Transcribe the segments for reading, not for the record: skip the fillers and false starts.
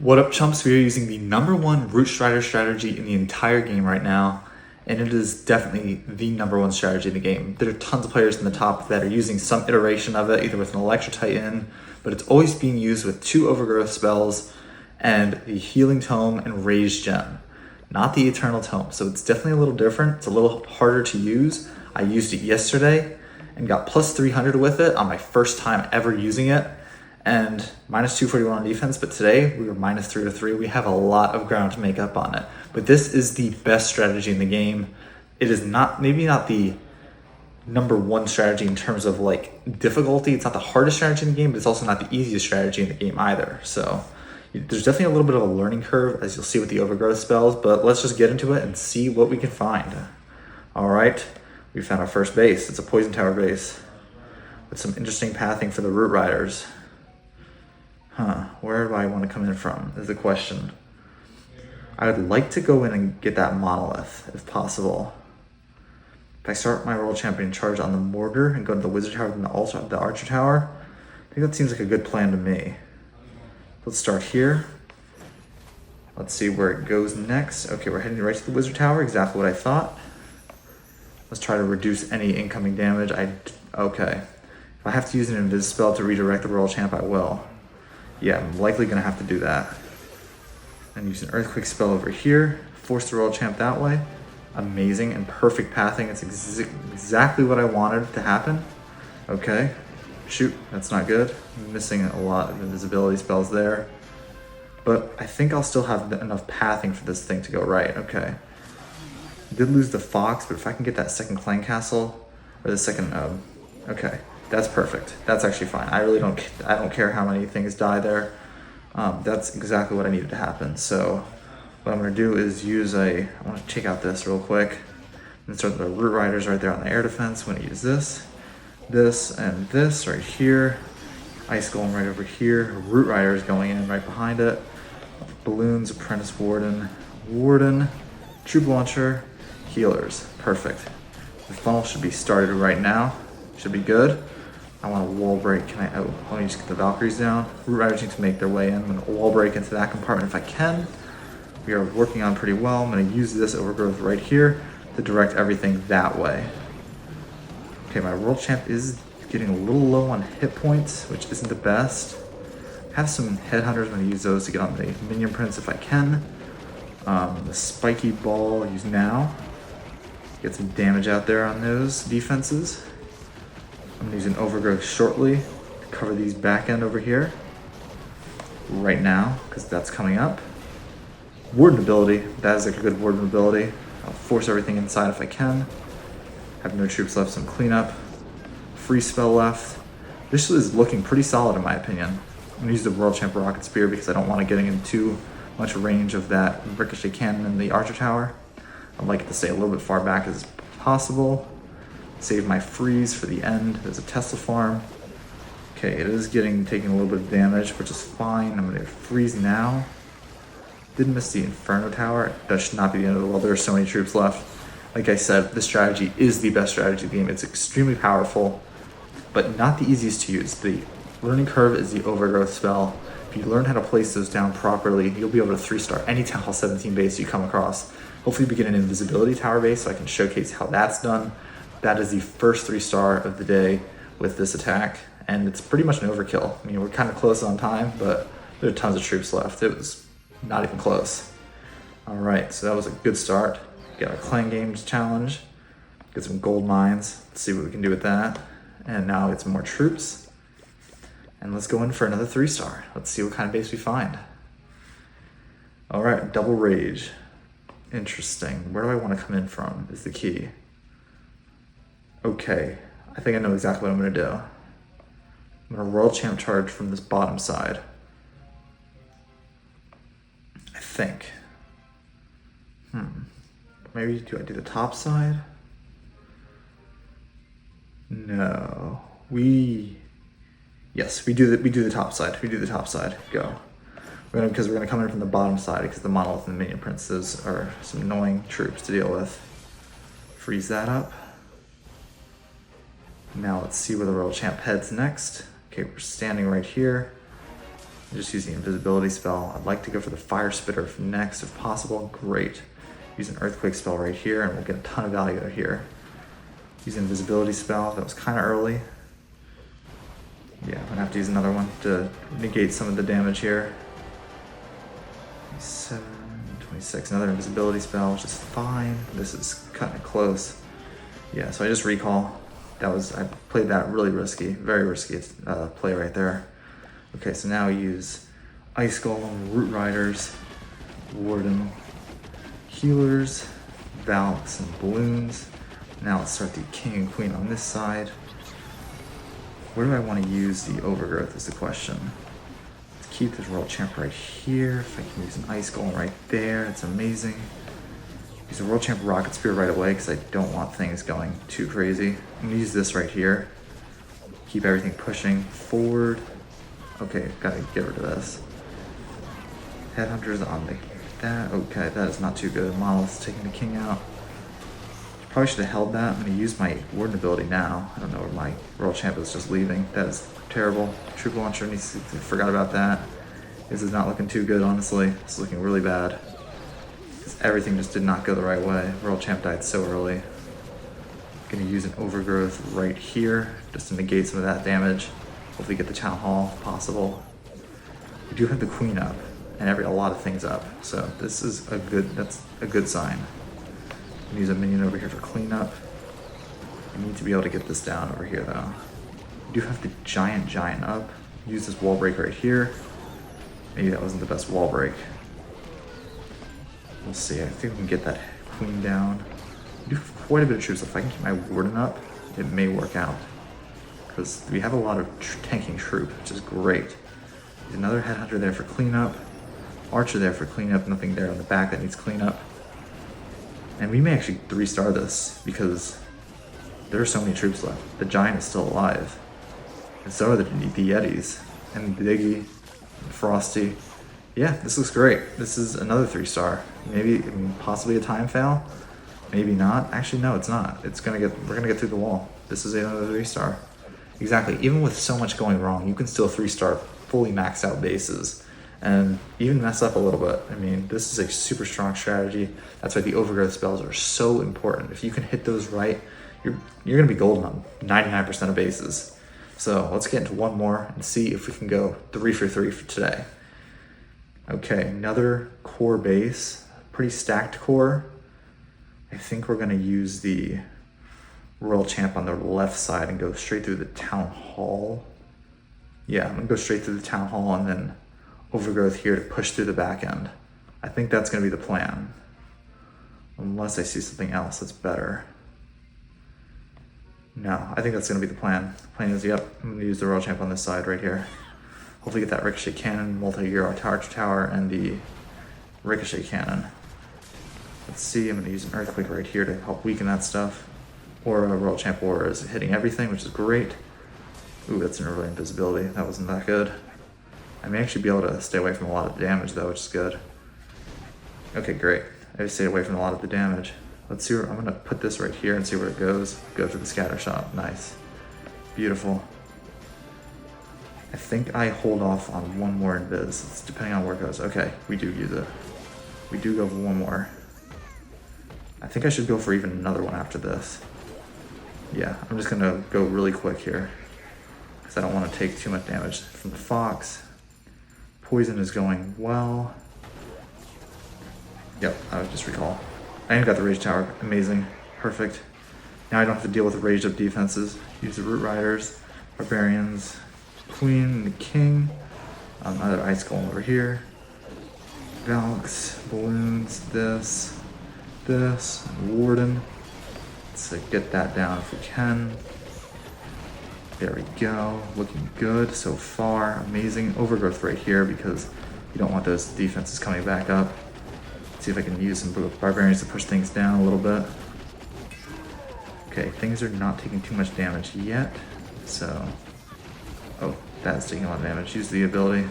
What up, chumps? We are using the #1 Root Strider strategy in the entire game right now, and it is definitely the #1 strategy in the game. There are tons of players in the top that are using some iteration of it, either with an Electro Titan, but it's always being used with 2 Overgrowth spells and the Healing Tome and Rage Gem, not the Eternal Tome. So it's definitely a little different. It's a little harder to use. I used it yesterday and got plus 300 with it on my first time ever using it, and minus 241 on defense, but today we were minus 303. We have a lot of ground to make up on it. But this is the best strategy in the game. It is not, maybe not the #1 strategy in terms of like difficulty. It's not the hardest strategy in the game, but it's also not the easiest strategy in the game either. So there's definitely a little bit of a learning curve, as you'll see with the Overgrowth spells, but let's just get into it and see what we can find. All right, we found our first base. It's a Poison Tower base with some interesting pathing for the Root Riders. Where do I want to come in from is the question. I would like to go in and get that Monolith if possible. If I start my World Champion charge on the Mortar and go to the Wizard Tower and the Archer Tower, I think that seems like a good plan to me. Let's start here. Let's see where it goes next. Okay, we're heading right to the Wizard Tower, exactly what I thought. Let's try to reduce any incoming damage. Okay. If I have to use an Invis spell to redirect the World Champ, I will. Yeah, I'm likely gonna have to do that. And use an Earthquake spell over here, force the World Champ that way. Amazing and perfect pathing. It's exactly what I wanted to happen. Okay, shoot, that's not good. I'm missing a lot of invisibility spells there. But I think I'll still have enough pathing for this thing to go right. Okay. I did lose the Fox, but if I can get that second Clan Castle, or the second, okay. That's perfect. That's actually fine. I don't care how many things die there. That's exactly what I needed to happen. So what I'm gonna do is I wanna check out this real quick. And start the Root Riders right there on the air defense. I'm gonna use this, and this right here. Ice Golem right over here. Root Riders going in right behind it. Balloons, Apprentice Warden, Troop Launcher, Healers. Perfect. The funnel should be started right now. Should be good. I want a wall break. Let me just get the Valkyries down. Root Riders need to make their way in. I'm gonna wall break into that compartment if I can. We are working on pretty well. I'm gonna use this Overgrowth right here to direct everything that way. Okay, my World Champ is getting a little low on hit points, which isn't the best. I have some Headhunters. I'm gonna use those to get on the Minion Prince if I can. The Spiky Ball, I'll use now. Get some damage out there on those defenses. I'm gonna use an Overgrowth shortly to cover these back end over here. Right now, because that's coming up. Warden ability, that is like a good Warden ability. I'll force everything inside if I can. Have no troops left, some cleanup. Free spell left. This is looking pretty solid in my opinion. I'm gonna use the World Champ Rocket Spear because I don't want to get in too much range of that Ricochet Cannon in the Archer Tower. I'd like it to stay a little bit far back as possible. Save my freeze for the end. There's a Tesla farm. Okay, it is taking a little bit of damage, which is fine. I'm gonna freeze now. Did miss the Inferno Tower. That should not be the end of the world. There are so many troops left. Like I said, this strategy is the best strategy of the game. It's extremely powerful, but not the easiest to use. The learning curve is the Overgrowth spell. If you learn how to place those down properly, you'll be able to 3-star any Town Hall 17 base you come across. Hopefully we get an Invisibility Tower base so I can showcase how that's done. That is the first 3-star of the day with this attack, and it's pretty much an overkill. I mean, we're kind of close on time, but there are tons of troops left. It was not even close. All right, so that was a good start. Get our Clan Games challenge, get some gold mines. Let's see what we can do with that. And now get some more troops. And let's go in for another 3-star. Let's see what kind of base we find. All right, Double Rage. Interesting. Where do I want to come in from is the key. Okay, I think I know exactly what I'm gonna do. I'm gonna World Champ charge from this bottom side. I think. Maybe do I do the top side? No. Yes, we do the top side. We do the top side. Go. Because we're gonna come in from the bottom side because the Monolith and the Minion Princes are some annoying troops to deal with. Freeze that up. Now let's see where the World Champ heads next. Okay, we're standing right here. Just use the invisibility spell. I'd like to go for the fire spitter next if possible. Great. Use an earthquake spell right here and we'll get a ton of value here. Use an invisibility spell. That was kind of early. Yeah, I'm gonna have to use another one to negate some of the damage here. 27, 26, another invisibility spell, which is fine. This is cutting it close. Yeah, so I just recall. I played that really risky, very risky play right there. Okay, so now use Ice Golem, Root Riders, Warden, Healers, Valks, and Balloons. Now let's start the King and Queen on this side. Where do I want to use the Overgrowth is the question. Let's keep this World Champ right here. If I can use an Ice Golem right there, it's amazing. Use a World Champ Rocket Spear right away because I don't want things going too crazy. I'm going to use this right here. Keep everything pushing forward. Okay, gotta get rid of this. Headhunters on that. Okay, that is not too good. Monolith's taking the king out. Probably should have held that. I'm gonna use my Warden ability now. I don't know where my World Champ is just leaving. That is terrible. Troop Launcher needs to, forgot about that. This is not looking too good, honestly. It's looking really bad. Everything just did not go the right way. World Champ died so early. Gonna use an Overgrowth right here just to negate some of that damage. Hopefully get the Town Hall if possible. We do have the Queen up and a lot of things up, so this is that's a good sign. I'm gonna use a minion over here for cleanup. I need to be able to get this down over here though. We do have the giant up. Use this wall break right here. Maybe that wasn't the best wall break. We'll see. I think we can get that queen down. We do have quite a bit of troops. If I can keep my warden up, it may work out. Because we have a lot of tanking troop, which is great. There's another headhunter there for cleanup. Archer there for cleanup. Nothing there on the back that needs cleanup. And we may actually 3-star this because there are so many troops left. The giant is still alive. And so are the Yetis. And Diggy, and Frosty. Yeah, this looks great. This is another 3-star. Maybe, possibly a time fail. Maybe not. Actually, no, it's not. We're gonna get through the wall. This is another 3-star. Exactly. Even with so much going wrong, you can still 3-star fully maxed out bases and even mess up a little bit. I mean, this is a super strong strategy. That's why the Overgrowth spells are so important. If you can hit those right, you're gonna be golden on 99% of bases. So let's get into one more and see if we can go 3 for 3 for today. Okay, another core base, pretty stacked core. I think we're gonna use the Royal Champ on the left side and go straight through the Town Hall. Yeah, I'm gonna go straight through the Town Hall and then Overgrowth here to push through the back end. I think that's gonna be the plan. Unless I see something else that's better. No, I think that's gonna be the plan. The plan is, yep, I'm gonna use the Royal Champ on this side right here. Hopefully get that Ricochet Cannon, multi-year Archer Tower, and the Ricochet Cannon. Let's see, I'm gonna use an Earthquake right here to help weaken that stuff. Or a Royal Champ War is hitting everything, which is great. Ooh, that's an early invisibility. That wasn't that good. I may actually be able to stay away from a lot of damage though, which is good. Okay, great. I stayed away from a lot of the damage. Let's see where, I'm gonna put this right here and see where it goes. Go for the scatter shot, nice. Beautiful. I think I hold off on one more invis. It's depending on where it goes. Okay, we do use it. We do go for one more. I think I should go for even another one after this. Yeah, I'm just gonna go really quick here because I don't want to take too much damage from the Fox. Poison is going well. Yep, I would just recall. I even got the Rage Tower, amazing, perfect. Now I don't have to deal with raised up defenses. Use the Root Riders, Barbarians, Queen, the King, another Ice Golem over here. Valks, Balloons, this, and Warden. Let's get that down if we can. There we go, looking good so far. Amazing Overgrowth right here because you don't want those defenses coming back up. Let's see if I can use some Barbarians to push things down a little bit. Okay, things are not taking too much damage yet, so... Oh, that's taking a lot of damage. Use the ability.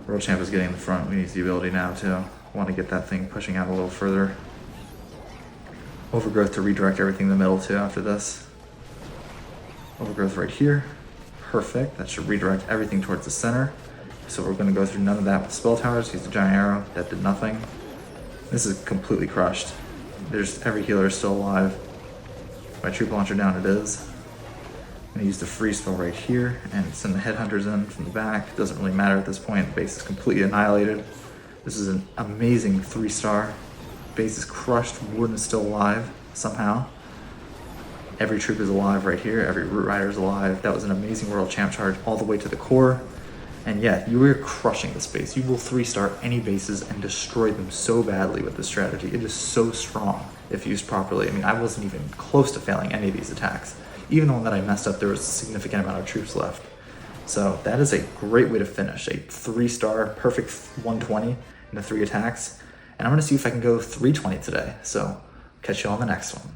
World Champ is getting in the front. We need the ability now too. Want to get that thing pushing out a little further. Overgrowth to redirect everything in the middle too after this. Overgrowth right here. Perfect. That should redirect everything towards the center. So we're going to go through none of that with spell towers. Use the giant arrow. That did nothing. This is completely crushed. Every healer is still alive. My troop launcher down it is. I'm going to use the free spell right here and send the headhunters in from the back. It doesn't really matter at this point. The base is completely annihilated. This is an amazing 3-star. Base is crushed. Warden is still alive somehow. Every troop is alive right here. Every root rider is alive. That was an amazing world champ charge all the way to the core. And yeah, you are crushing this base. You will 3-star any bases and destroy them so badly with this strategy. It is so strong if used properly. I mean, I wasn't even close to failing any of these attacks. Even the one that I messed up, there was a significant amount of troops left. So that is a great way to finish. A 3-star, perfect 120 into 3 attacks. And I'm going to see if I can go 320 today. So catch you on the next one.